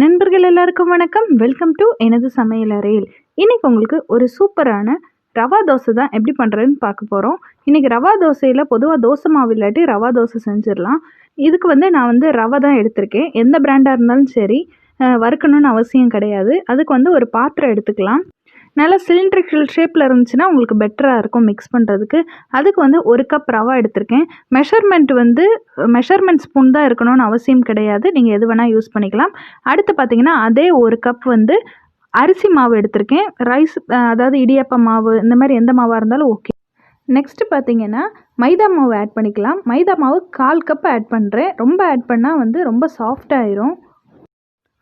நண்பர்கள் எல்லாருக்கும் வணக்கம். வெல்கம் டு எனது சமையல் அறையில். இன்றைக்கி உங்களுக்கு ஒரு சூப்பரான ரவா தோசை தான் எப்படி பண்ணுறதுன்னு பார்க்க போகிறோம். இன்றைக்கி ரவா தோசையில் பொதுவாக தோசை மாவு இல்லாட்டி ரவா தோசை செஞ்சிடலாம். இதுக்கு நான் ரவை தான் எடுத்திருக்கேன். எந்த பிராண்டாக இருந்தாலும் சரி, வறுக்கணும்னு அவசியம் கிடையாது. அதுக்கு ஒரு பாத்திரம் எடுத்துக்கலாம். நல்லா சிலிண்ட்ரிக்கல் ஷேப்பில் இருந்துச்சுன்னா உங்களுக்கு பெட்டராக இருக்கும் மிக்ஸ் பண்ணுறதுக்கு. அதுக்கு 1 கப் ரவா எடுத்திருக்கேன். மெஷர்மெண்ட் ஸ்பூன் தான் இருக்கணும்னு அவசியம் கிடையாது. நீங்கள் எது வேணால் யூஸ் பண்ணிக்கலாம். அடுத்து பார்த்தீங்கன்னா அதே 1 கப் அரிசி மாவு எடுத்திருக்கேன். ரைஸ், அதாவது இடியாப்ப மாவு, இந்த மாதிரி எந்த மாவாக இருந்தாலும் ஓகே. நெக்ஸ்ட்டு பார்த்தீங்கன்னா மைதா மாவு ஆட் பண்ணிக்கலாம். மைதா மாவு 1/4 கப் ஆட் பண்ணுறேன். ரொம்ப ஆட் பண்ணால் ரொம்ப சாஃப்டாயிரும்.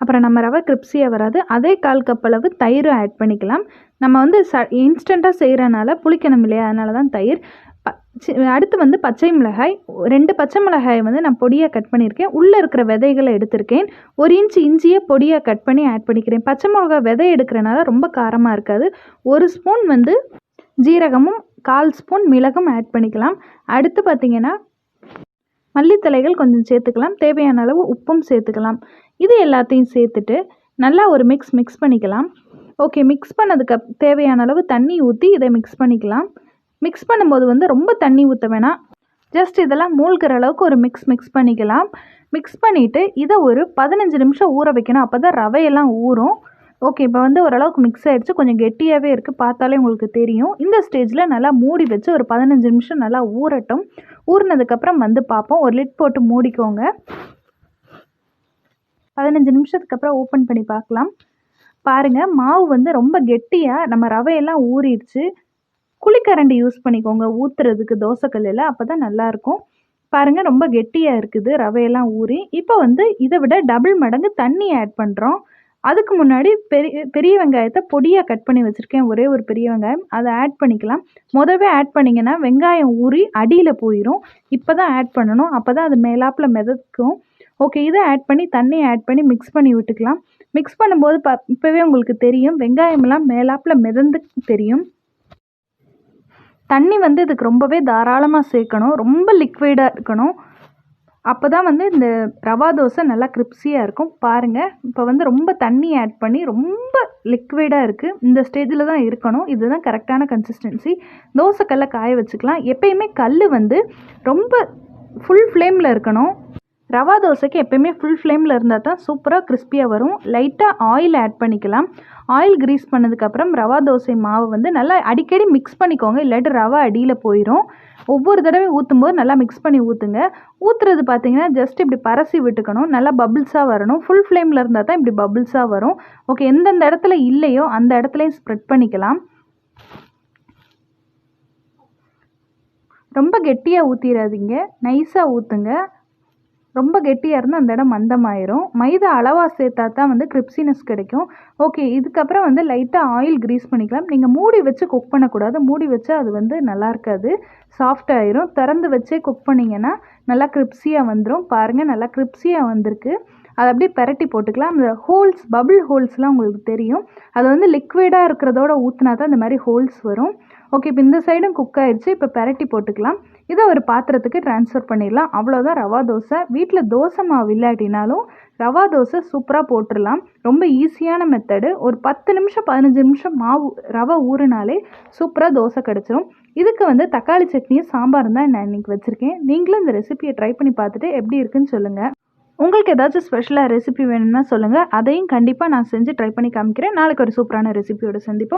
அப்புறம் நம்ம ரவை கிரிப்ஸியாக வராது. அதே 1/4 கப் அளவு தயிரும் ஆட் பண்ணிக்கலாம். நம்ம இன்ஸ்டண்ட்டாக செய்கிறனால புளிக்கணும் இல்லையா, அதனால தான் தயிர். அடுத்து பச்சை மிளகாய், 2 பச்சை மிளகாய் நான் பொடியாக கட் பண்ணியிருக்கேன். உள்ளே இருக்கிற விதைகளை எடுத்திருக்கேன். 1 இன்ச் இஞ்சியை பொடியாக கட் பண்ணி ஆட் பண்ணிக்கிறேன். பச்சை மிளகாய் விதை எடுக்கிறனால ரொம்ப காரமாக இருக்காது. 1 ஸ்பூன் ஜீரகமும் 1/4 ஸ்பூன் மிளகும் ஆட் பண்ணிக்கலாம். அடுத்து பார்த்திங்கன்னா மல்லித்தலைகள் கொஞ்சம் சேர்த்துக்கலாம். தேவையான அளவு உப்பும் சேர்த்துக்கலாம். இது எல்லாத்தையும் சேர்த்துட்டு நல்லா ஒரு மிக்ஸ் பண்ணிக்கலாம். ஓகே, மிக்ஸ் பண்ணதுக்கு தேவையான அளவு தண்ணி ஊற்றி இதை மிக்ஸ் பண்ணிக்கலாம். மிக்ஸ் பண்ணும்போது ரொம்ப தண்ணி ஊற்ற வேணாம். ஜஸ்ட் இதெல்லாம் மூழ்கிற அளவுக்கு ஒரு மிக்ஸ் பண்ணிக்கலாம். மிக்ஸ் பண்ணிவிட்டு இதை ஒரு 15 நிமிஷம் ஊற வைக்கணும். அப்போ தான் ரவையெல்லாம் ஊறும். ஓகே, இப்போ ஓரளவுக்கு மிக்ஸ் ஆகிடுச்சு. கொஞ்சம் கெட்டியாகவே இருக்குது, பார்த்தாலே உங்களுக்கு தெரியும். இந்த ஸ்டேஜில் நல்லா மூடி வச்சு ஒரு 15 நிமிஷம் நல்லா ஊறட்டும். ஊறினதுக்கப்புறம் பார்ப்போம். ஒரு லிட் போட்டு மூடிக்கோங்க. 15 நிமிஷத்துக்கு அப்புறம் ஓப்பன் பண்ணி பார்க்கலாம். பாருங்கள், மாவு ரொம்ப கெட்டியாக நம்ம ரவையெல்லாம் ஊறிடுச்சு. குழிக்கரண்டி யூஸ் பண்ணிக்கோங்க ஊற்றுறதுக்கு தோசைக்கல்லில், அப்போ தான் நல்லாயிருக்கும். பாருங்கள், ரொம்ப கெட்டியாக இருக்குது ரவையெல்லாம் ஊறி. இப்போ இதை விட டபுள் மடங்கு தண்ணி ஆட் பண்ணுறோம். அதுக்கு முன்னாடி பெரிய வெங்காயத்தை பொடியாக கட் பண்ணி வச்சுருக்கேன். ஒரே ஒரு பெரிய வெங்காயம், அதை ஆட் பண்ணிக்கலாம். முதவே ஆட் பண்ணிங்கன்னா வெங்காயம் ஊறி அடியில் போயிடும். இப்போ தான் ஆட் பண்ணணும், அப்போ தான் அது மேலாப்பில் மிதக்கும். ஓகே, இதை ஆட் பண்ணி தண்ணியை ஆட் பண்ணி மிக்ஸ் பண்ணி விட்டுக்கலாம். மிக்ஸ் பண்ணும்போது இப்போவே உங்களுக்கு தெரியும், வெங்காயமெல்லாம் மேலாப்பில் மிதந்து தெரியும். தண்ணி இதுக்கு ரொம்பவே தாராளமாக சேர்க்கணும். ரொம்ப லிக்விடாக இருக்கணும். அப்போ தான் இந்த ரவா தோசை நல்லா கிரிப்ஸியாக இருக்கும். பாருங்கள், இப்போ ரொம்ப தண்ணி ஆட் பண்ணி ரொம்ப லிக்விடாக இருக்குது. இந்த ஸ்டேஜில் தான் இருக்கணும். இதுதான் கரெக்டான கன்சிஸ்டன்சி. தோசைக்கல்லை காய வச்சுக்கலாம். எப்பயுமே கல் ரொம்ப ஃபுல் ஃப்ளேமில் இருக்கணும். ரவா தோசைக்கு எப்பயுமே ஃபுல் ஃப்ளேமில் இருந்தால் தான் சூப்பராக கிறிஸ்பியாக வரும். லைட்டாக ஆயில் ஆட் பண்ணிக்கலாம். ஆயில் கிரீஸ் பண்ணதுக்கப்புறம் ரவா தோசை மாவு நல்லா அடிக்கடி மிக்ஸ் பண்ணிக்கோங்க, இல்லாட்டி ரவா அடியில் போயிடும். ஒவ்வொரு தடவை ஊற்றும்போது நல்லா மிக்ஸ் பண்ணி ஊற்றுங்க. ஊற்றுறது பார்த்தீங்கன்னா ஜஸ்ட் இப்படி பரசி விட்டுக்கணும். நல்லா பபிள்ஸாக வரணும். ஃபுல் ஃப்ளேமில் இருந்தால் தான் இப்படி பபிள்ஸாக வரும். ஓகே, எந்தெந்த இடத்துல இல்லையோ அந்த இடத்துலையும் ஸ்ப்ரெட் பண்ணிக்கலாம். ரொம்ப கெட்டியாக ஊற்றிடாதீங்க, நைஸாக ஊற்றுங்க. ரொம்ப கெட்டியாக இருந்தால் அந்த இடம் மந்தமாயிரும். மைதா அளவாக சேர்த்தா தான் கிரிப்ஸினஸ் கிடைக்கும். ஓகே, இதுக்கப்புறம் லைட்டாக ஆயில் கிரீஸ் பண்ணிக்கலாம். நீங்கள் மூடி வச்சு குக் பண்ணக்கூடாது. மூடி வச்சா அது நல்லா இருக்காது, சாஃப்டாயிரும். திறந்து வச்சே குக் பண்ணிங்கன்னா நல்லா கிரிப்ஸியாக வந்துடும். பாருங்கள், நல்லா கிரிப்ஸியாக வந்திருக்கு. அதை அப்படியே பெரட்டி போட்டுக்கலாம். அந்த பபிள் ஹோல்ஸ்லாம் உங்களுக்கு தெரியும். அது லிக்விடாக இருக்கிறதோட ஊற்றினா தான் இந்த மாதிரி ஹோல்ஸ் வரும். ஓகே, இப்போ இந்த சைடும் குக் ஆயிடுச்சு. இப்போ பெரட்டி போட்டுக்கலாம். இதை ஒரு பாத்திரத்துக்கு ட்ரான்ஸ்ஃபர் பண்ணிடலாம். அவ்வளோதான் ரவா தோசை. வீட்டில் தோசை மாவு இல்லாட்டினாலும் ரவா தோசை சூப்பராக போட்டுடலாம். ரொம்ப ஈஸியான மெத்தடு. ஒரு 10 நிமிஷம் 15 நிமிஷம் ரவை ஊறினாலே சூப்பராக தோசை கிடச்சிரும். இதுக்கு தக்காளி சட்னியும் சாம்பார் தான் நான் இன்றைக்கி வச்சுருக்கேன். நீங்களும் இந்த ரெசிபியை ட்ரை பண்ணி பார்த்துட்டு எப்படி இருக்குன்னு சொல்லுங்கள். உங்களுக்கு ஏதாச்சும் ஸ்பெஷலாக ரெசிபி வேணும்னா சொல்லுங்கள். அதையும் கண்டிப்பாக நான் செஞ்சு ட்ரை பண்ணி காமிக்கிறேன். நாளைக்கு ஒரு சூப்பரான ரெசிபியோடு சந்திப்போம்.